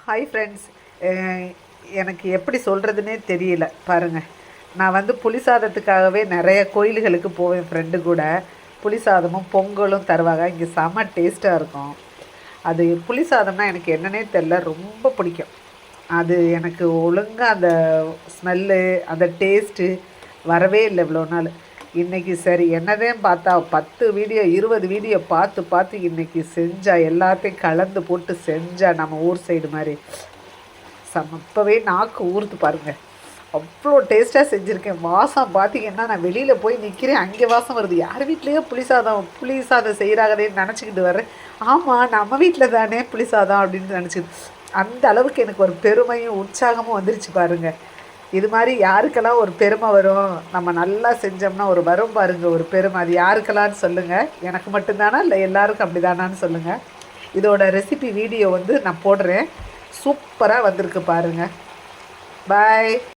Hi friends. எனக்கு எப்படி சொல்கிறதுனே தெரியல பாருங்கள். நான் வந்து புளி சாதத்துக்காகவே நிறைய கோயில்களுக்கு போவேன் ஃப்ரெண்டு கூட. புளி சாதமும் பொங்கலும் தருவாங்க. இங்கே செம்ம டேஸ்ட்டாக இருக்கும். அது புளி சாதம்னா எனக்கு என்னன்னே தெரில, ரொம்ப பிடிக்கும். அது எனக்கு ஒழுங்காக அந்த ஸ்மெல்லு, அந்த டேஸ்ட்டு வரவே இல்லை இவ்வளோ நாள். இன்றைக்கி சரி என்னதான் பார்த்தா 10 வீடியோ 20 வீடியோ பார்த்து பார்த்து இன்றைக்கி செஞ்சா, எல்லாத்தையும் கலந்து போட்டு செஞ்சா நம்ம ஊர் சைடு மாதிரி இப்போவே நாக்கு ஊறுது பாருங்கள். அவ்வளோ டேஸ்ட்டாக செஞ்சுருக்கேன். வாசம் பார்த்திங்கன்னா நான் வெளியில் போய் நிற்கிறேன், அங்கே வாசம் வருது. யார் வீட்லேயோ புளி சாதம் செய்கிறாங்கன்னு நினச்சிக்கிட்டு வர்றேன். ஆமாம், நம்ம வீட்டில் தானே புளி சாதம் அப்படின்னு நினச்சிக்கிட்டு அந்த அளவுக்கு எனக்கு ஒரு பெருமையும் உற்சாகமும் வந்துருச்சு பாருங்கள். இது மாதிரி யாருக்கெல்லாம் ஒரு பெருமை வரும், நம்ம நல்லா செஞ்சோம்னா ஒரு வரும் பாருங்கள் ஒரு பெருமை. அது யாருக்கெல்லாம்னு சொல்லுங்கள். எனக்கு மட்டும்தானா இல்லை எல்லாருக்கும் அப்படி தானான்னு சொல்லுங்கள். இதோட ரெசிபி வீடியோ வந்து நான் போடுறேன். சூப்பராக வந்திருக்கு பாருங்கள். பாய்.